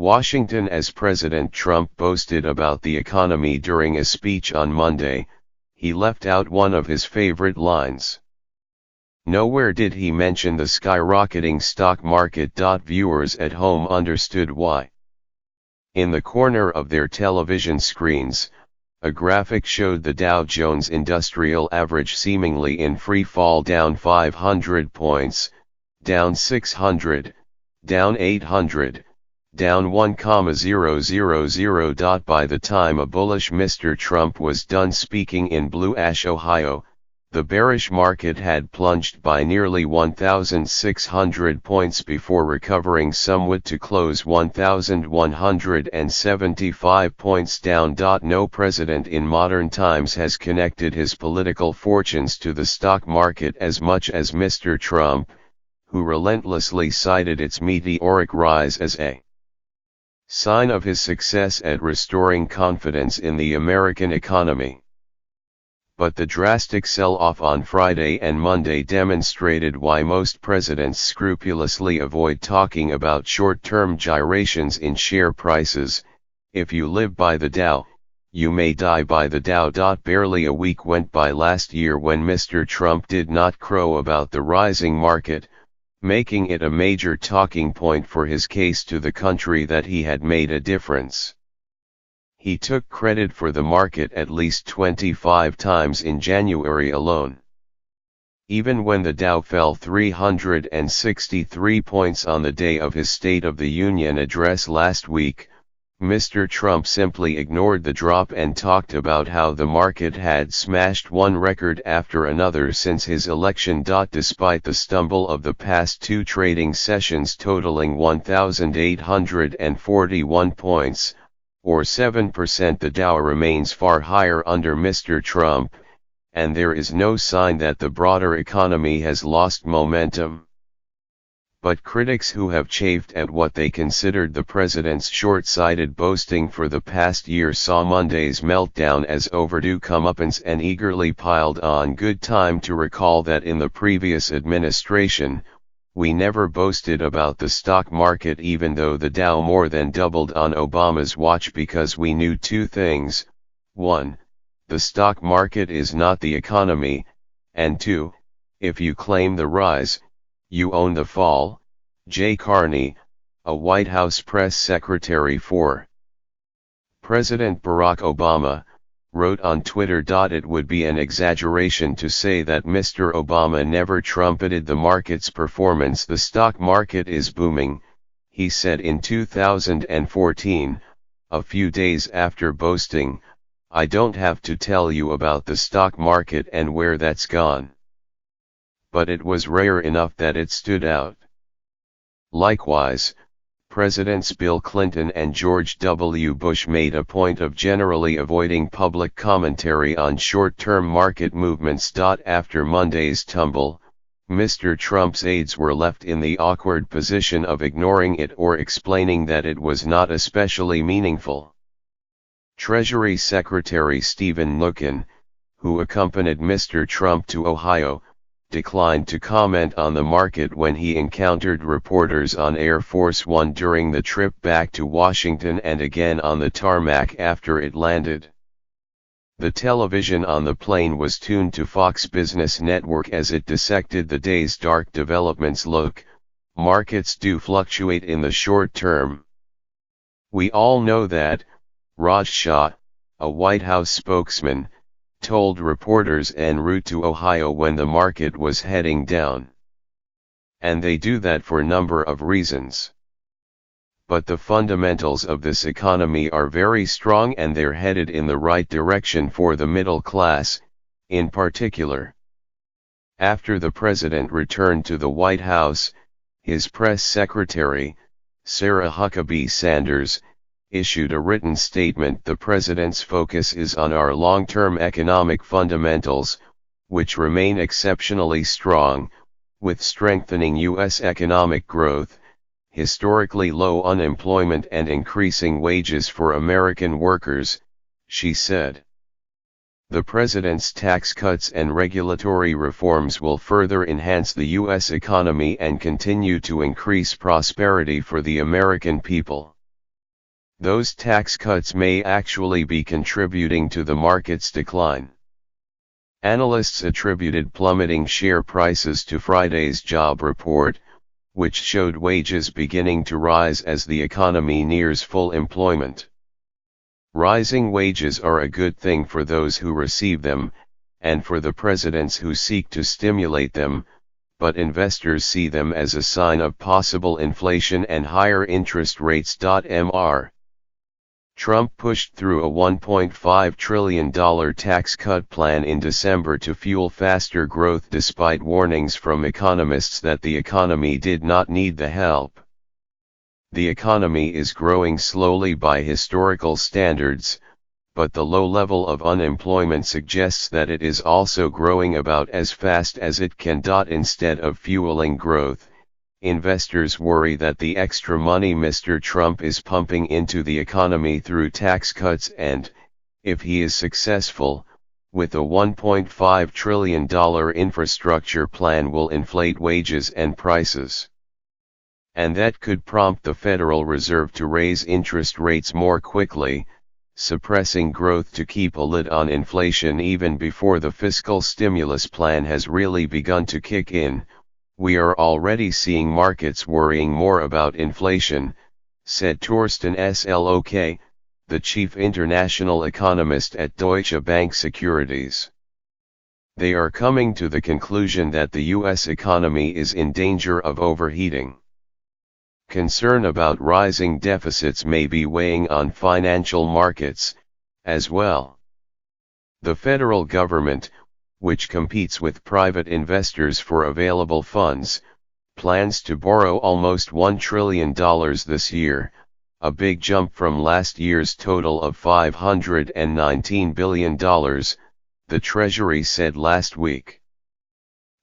Washington. As President Trump boasted about the economy during a speech on Monday, he left out one of his favorite lines. Nowhere did he mention the skyrocketing stock market. Viewers at home understood why. In the corner of their television screens, a graphic showed the Dow Jones Industrial Average seemingly in free fall, down 500 points, down 600, down 800, down 1,000. By the time a bullish Mr. Trump was done speaking in Blue Ash, Ohio, the bearish market had plunged by nearly 1,600 points before recovering somewhat to close 1,175 points down. No president in modern times has connected his political fortunes to the stock market as much as Mr. Trump, who relentlessly cited its meteoric rise as a sign of his success at restoring confidence in the American economy. But the drastic sell-off on Friday and Monday demonstrated why most presidents scrupulously avoid talking about short-term gyrations in share prices. If you live by the Dow, you may die by the Dow. Barely a week went by last year when Mr. Trump did not crow about the rising market, making it a major talking point for his case to the country that he had made a difference. He took credit for the market at least 25 times in January alone. Even when the Dow fell 363 points on the day of his State of the Union address last week, Mr. Trump simply ignored the drop and talked about how the market had smashed one record after another since his election. Despite the stumble of the past two trading sessions totaling 1,841 points, or 7%, the Dow remains far higher under Mr. Trump, and there is no sign that the broader economy has lost momentum. But critics who have chafed at what they considered the president's short-sighted boasting for the past year saw Monday's meltdown as overdue comeuppance and eagerly piled on good time to recall that in the previous administration, we never boasted about the stock market even though the Dow more than doubled on Obama's watch because we knew two things: 1. The stock market is not the economy, and 2. If you claim the rise, you own the fall. Jay Carney, a White House press secretary for President Barack Obama, wrote on Twitter. It would be an exaggeration to say that Mr. Obama never trumpeted the market's performance. The stock market is booming, he said in 2014, a few days after boasting, "I don't have to tell you about the stock market and where that's gone." But it was rare enough that it stood out. Likewise, Presidents Bill Clinton and George W. Bush made a point of generally avoiding public commentary on short-term market movements. After Monday's tumble, Mr. Trump's aides were left in the awkward position of ignoring it or explaining that it was not especially meaningful. Treasury Secretary Stephen Mnuchin, who accompanied Mr. Trump to Ohio, declined to comment on the market when he encountered reporters on Air Force One during the trip back to Washington and again on the tarmac after it landed. The television on the plane was tuned to Fox Business Network as it dissected the day's dark developments. "Look, markets do fluctuate in the short term. We all know that," Raj Shah, a White House spokesman, told reporters en route to Ohio when the market was heading down. "And they do that for a number of reasons. But the fundamentals of this economy are very strong and they're headed in the right direction for the middle class, in particular." After the president returned to the White House, his press secretary, Sarah Huckabee Sanders, issued a written statement. "The president's focus is on our long-term economic fundamentals, which remain exceptionally strong, with strengthening U.S. economic growth, historically low unemployment and increasing wages for American workers," she said. The president's tax cuts and regulatory reforms will further enhance the U.S. economy and continue to increase prosperity for the American people. those tax cuts may actually be contributing to the market's decline. Analysts attributed plummeting share prices to Friday's job report, which showed wages beginning to rise as the economy nears full employment. Rising wages are a good thing for those who receive them, and for the presidents who seek to stimulate them, but investors see them as a sign of possible inflation and higher interest rates. Mr. Trump pushed through a $1.5 trillion tax cut plan in December to fuel faster growth despite warnings from economists that the economy did not need the help. The economy is growing slowly by historical standards, but the low level of unemployment suggests that it is also growing about as fast as it can. Instead of fueling growth, investors worry that the extra money Mr. Trump is pumping into the economy through tax cuts and, if he is successful, with a $1.5 trillion infrastructure plan will inflate wages and prices. And that could prompt the Federal Reserve to raise interest rates more quickly, suppressing growth to keep a lid on inflation even before the fiscal stimulus plan has really begun to kick in. We are already seeing markets worrying more about inflation, said Torsten Slok, the chief international economist at Deutsche Bank Securities. They are coming to the conclusion that the U.S. economy is in danger of overheating. Concern about rising deficits may be weighing on financial markets, as well. The federal government, which competes with private investors for available funds, plans to borrow almost $1 trillion this year, a big jump from last year's total of $519 billion, the Treasury said last week.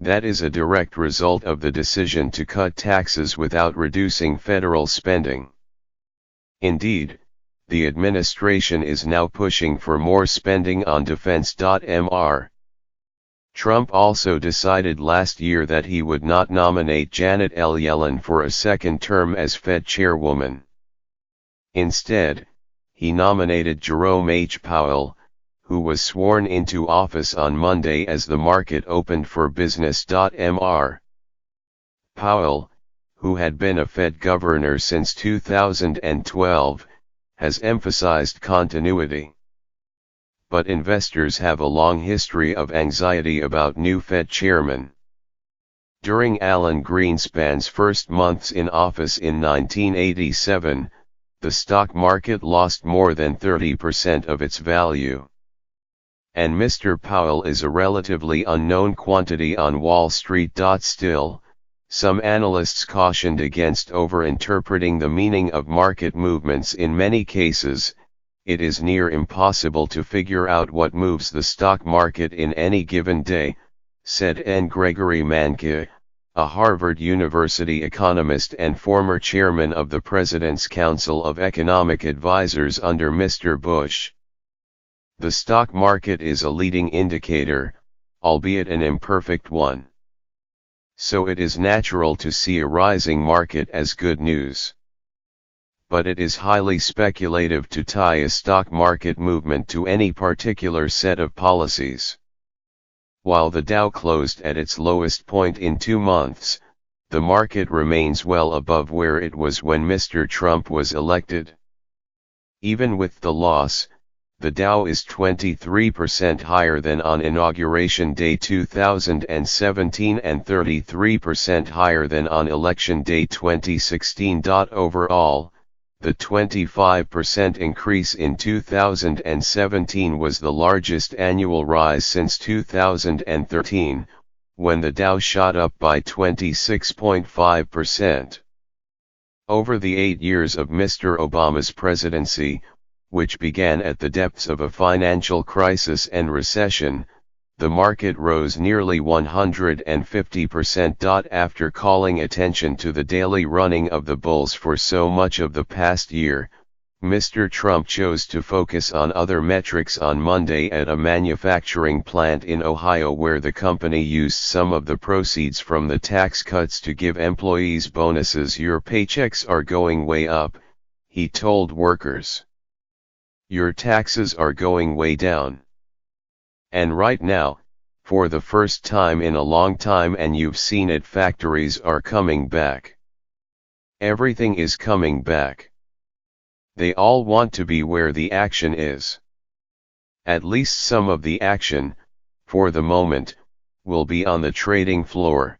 That is a direct result of the decision to cut taxes without reducing federal spending. Indeed, the administration is now pushing for more spending on defense. Mr. Trump also decided last year that he would not nominate Janet L. Yellen for a second term as Fed chairwoman. Instead, he nominated Jerome H. Powell, who was sworn into office on Monday as the market opened for business. Mr. Powell, who had been a Fed governor since 2012, has emphasized continuity. But investors have a long history of anxiety about new Fed chairmen. During Alan Greenspan's first months in office in 1987, the stock market lost more than 30% of its value. And Mr. Powell is a relatively unknown quantity on Wall Street. Still, some analysts cautioned against overinterpreting the meaning of market movements. In many cases, it is near impossible to figure out what moves the stock market in any given day, said N. Gregory Mankiw, a Harvard University economist and former chairman of the President's Council of Economic Advisers under Mr. Bush. The stock market is a leading indicator, albeit an imperfect one. So it is natural to see a rising market as good news. But it is highly speculative to tie a stock market movement to any particular set of policies. While the Dow closed at its lowest point in 2 months, the market remains well above where it was when Mr. Trump was elected. Even with the loss, the Dow is 23% higher than on Inauguration Day 2017 and 33% higher than on Election Day 2016. Overall, the 25% increase in 2017 was the largest annual rise since 2013, when the Dow shot up by 26.5%. Over the 8 years of Mr. Obama's presidency, which began at the depths of a financial crisis and recession, the market rose nearly 150%. After calling attention to the daily running of the bulls for so much of the past year, Mr. Trump chose to focus on other metrics on Monday at a manufacturing plant in Ohio where the company used some of the proceeds from the tax cuts to give employees bonuses. Your paychecks are going way up, he told workers. Your taxes are going way down. And right now, for the first time in a long time, and you've seen it, factories are coming back. Everything is coming back. They all want to be where the action is. At least some of the action, for the moment, will be on the trading floor.